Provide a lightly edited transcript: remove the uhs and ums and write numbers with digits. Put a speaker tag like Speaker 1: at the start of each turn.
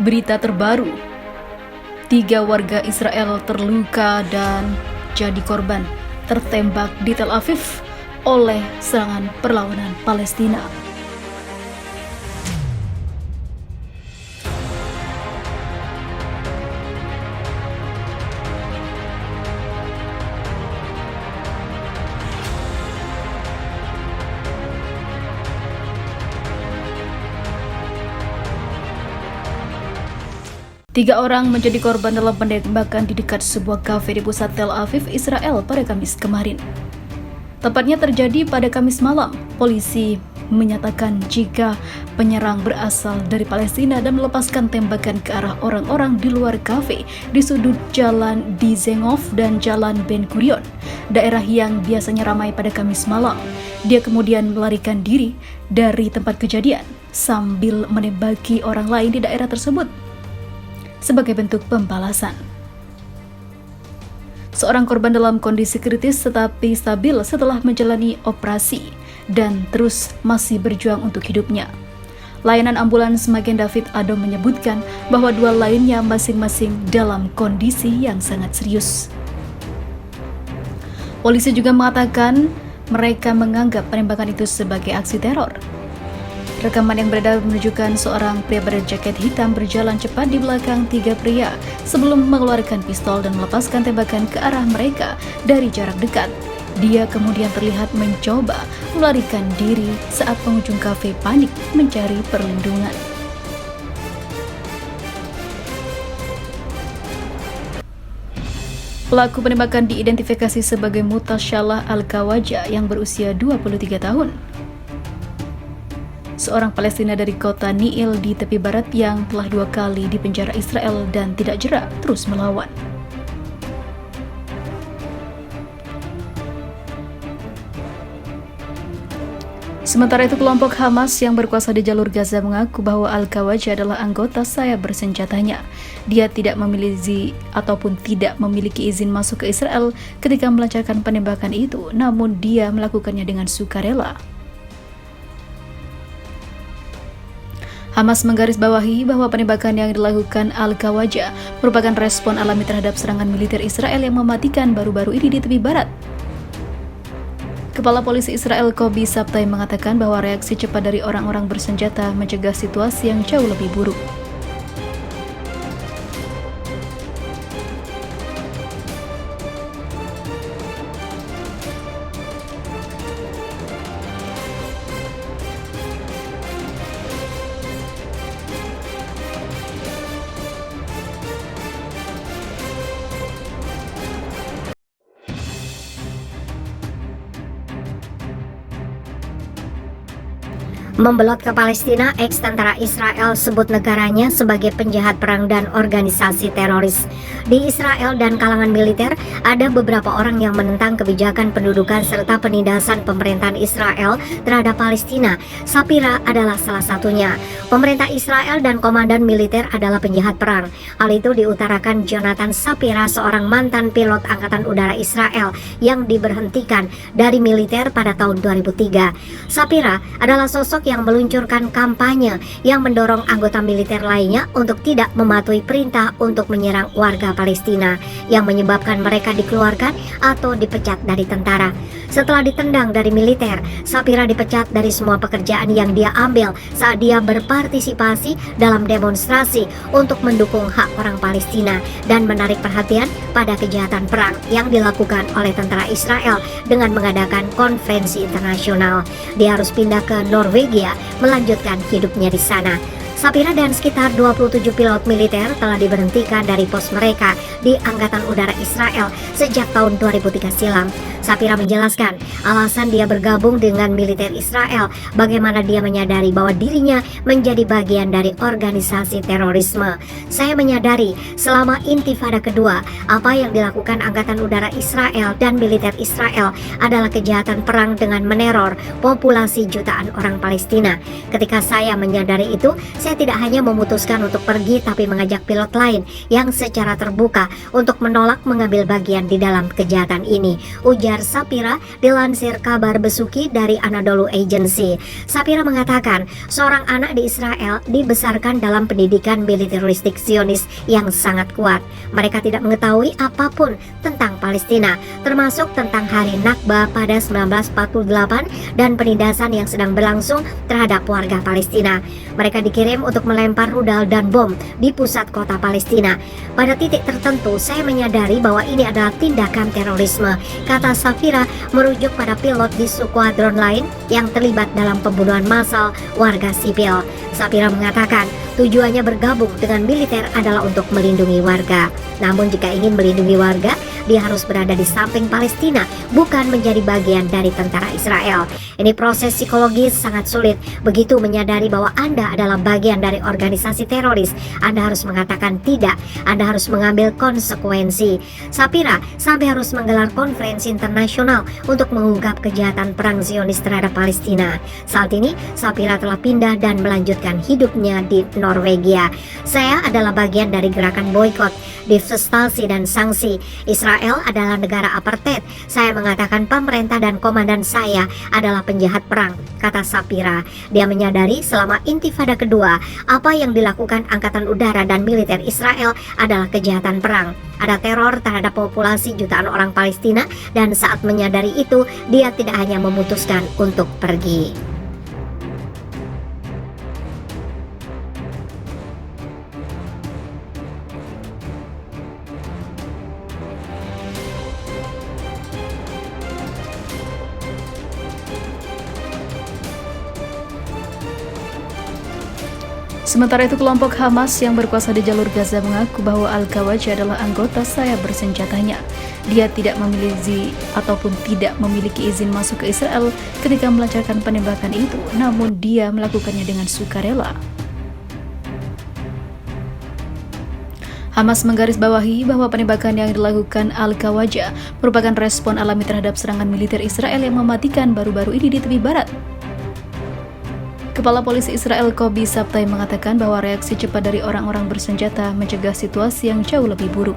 Speaker 1: Berita terbaru, 3 warga Israel terluka dan jadi korban tertembak di Tel Aviv oleh serangan perlawanan Palestina. Tiga orang menjadi korban dalam penembakan di dekat sebuah kafe di pusat Tel Aviv, Israel pada Kamis kemarin. Tepatnya terjadi pada Kamis malam. Polisi menyatakan jika penyerang berasal dari Palestina dan melepaskan tembakan ke arah orang-orang di luar kafe di sudut Jalan Dizengoff dan Jalan Ben Gurion, daerah yang biasanya ramai pada Kamis malam. Dia kemudian melarikan diri dari tempat kejadian sambil menembaki orang lain di daerah tersebut sebagai bentuk pembalasan. Seorang korban dalam kondisi kritis tetapi stabil setelah menjalani operasi dan terus masih berjuang untuk hidupnya. Layanan ambulans Magen David Adom menyebutkan bahwa 2 lainnya masing-masing dalam kondisi yang sangat serius. Polisi juga mengatakan mereka menganggap penembakan itu sebagai aksi teror. Rekaman yang beredar menunjukkan seorang pria berjaket hitam berjalan cepat di belakang 3 pria sebelum mengeluarkan pistol dan melepaskan tembakan ke arah mereka dari jarak dekat. Dia kemudian terlihat mencoba melarikan diri saat pengunjung kafe panik mencari perlindungan. Pelaku penembakan diidentifikasi sebagai Mutashalah Al-Kawaja yang berusia 23 tahun. Seorang Palestina dari kota Niil di tepi barat yang telah 2 kali dipenjara Israel dan tidak jera terus melawan. Sementara itu, kelompok Hamas yang berkuasa di jalur Gaza mengaku bahwa Al-Kawaja adalah anggota sayap bersenjatanya. Dia tidak memiliki izin masuk ke Israel ketika melancarkan penembakan itu, namun dia melakukannya dengan sukarela. Hamas menggarisbawahi bahwa penembakan yang dilakukan Al-Kawaja merupakan respon alami terhadap serangan militer Israel yang mematikan baru-baru ini di tepi barat. Kepala Polisi Israel Kobi Sabtai mengatakan bahwa reaksi cepat dari orang-orang bersenjata mencegah situasi yang jauh lebih buruk.
Speaker 2: Membelot ke Palestina, ex-tentara Israel sebut negaranya sebagai penjahat perang dan organisasi teroris. Di Israel dan kalangan militer, ada beberapa orang yang menentang kebijakan pendudukan serta penindasan pemerintahan Israel terhadap Palestina. Sapira adalah salah satunya. Pemerintah Israel dan komandan militer adalah penjahat perang. Hal itu diutarakan Jonathan Sapira, seorang mantan pilot Angkatan Udara Israel yang diberhentikan dari militer pada tahun 2003. Sapira adalah sosok yang meluncurkan kampanye yang mendorong anggota militer lainnya untuk tidak mematuhi perintah untuk menyerang warga Palestina, yang menyebabkan mereka dikeluarkan atau dipecat dari tentara. Setelah ditendang dari militer, Sapira dipecat dari semua pekerjaan yang dia ambil saat dia berpartisipasi dalam demonstrasi untuk mendukung hak orang Palestina dan menarik perhatian pada kejahatan perang yang dilakukan oleh tentara Israel dengan mengadakan konferensi internasional. Dia harus pindah ke Norwegia melanjutkan hidupnya di sana. Sapira dan sekitar 27 pilot militer telah diberhentikan dari pos mereka di Angkatan Udara Israel sejak tahun 2003 silam. Sapira menjelaskan alasan dia bergabung dengan militer Israel, bagaimana dia menyadari bahwa dirinya menjadi bagian dari organisasi terorisme. Saya menyadari selama Intifada kedua, apa yang dilakukan Angkatan Udara Israel dan militer Israel adalah kejahatan perang dengan meneror populasi jutaan orang Palestina. Ketika saya menyadari itu, saya Saya tidak hanya memutuskan untuk pergi, tapi mengajak pilot lain yang secara terbuka untuk menolak mengambil bagian di dalam kejahatan ini, ujar Sapira dilansir kabar Besuki dari Anadolu Agency. Sapira mengatakan, seorang anak di Israel dibesarkan dalam pendidikan militeristik Zionis yang sangat kuat. Mereka tidak mengetahui apapun tentang Palestina, termasuk tentang hari Nakba pada 1948 dan penindasan yang sedang berlangsung terhadap warga Palestina. Mereka dikirim untuk melempar rudal dan bom di pusat kota Palestina. Pada titik tertentu, saya menyadari bahwa ini adalah tindakan terorisme, kata Sapira merujuk pada pilot di skuadron lain yang terlibat dalam pembunuhan massal warga sipil. Sapira mengatakan, tujuannya bergabung dengan militer adalah untuk melindungi warga. Namun jika ingin melindungi warga, dia harus berada di samping Palestina, bukan menjadi bagian dari tentara Israel. Ini proses psikologis sangat sulit. Begitu menyadari bahwa Anda adalah bagian dari organisasi teroris, Anda harus mengatakan tidak. Anda harus mengambil konsekuensi. Sapira sampai harus menggelar konferensi internasional untuk mengungkap kejahatan perang Zionis terhadap Palestina. Saat ini, Sapira telah pindah dan melanjutkan hidupnya di Norwegia. Saya adalah bagian dari gerakan boykot, divestasi dan sanksi. Israel adalah negara apartheid. Saya mengatakan pemerintah dan komandan saya adalah penjahat perang, kata Sapira. Dia menyadari selama Intifada kedua, apa yang dilakukan Angkatan Udara dan militer Israel adalah kejahatan perang. Ada teror terhadap populasi jutaan orang Palestina, dan saat menyadari itu, dia tidak hanya memutuskan untuk pergi.
Speaker 1: Sementara itu, kelompok Hamas yang berkuasa di jalur Gaza mengaku bahwa Al-Kawaja adalah anggota sayap bersenjatanya. Dia tidak memiliki ataupun tidak memiliki izin masuk ke Israel ketika melancarkan penembakan itu, namun dia melakukannya dengan sukarela. Hamas menggarisbawahi bahwa penembakan yang dilakukan Al-Kawaja merupakan respon alami terhadap serangan militer Israel yang mematikan baru-baru ini di tepi barat. Kepala Polisi Israel Kobi Sabtai mengatakan bahwa reaksi cepat dari orang-orang bersenjata mencegah situasi yang jauh lebih buruk.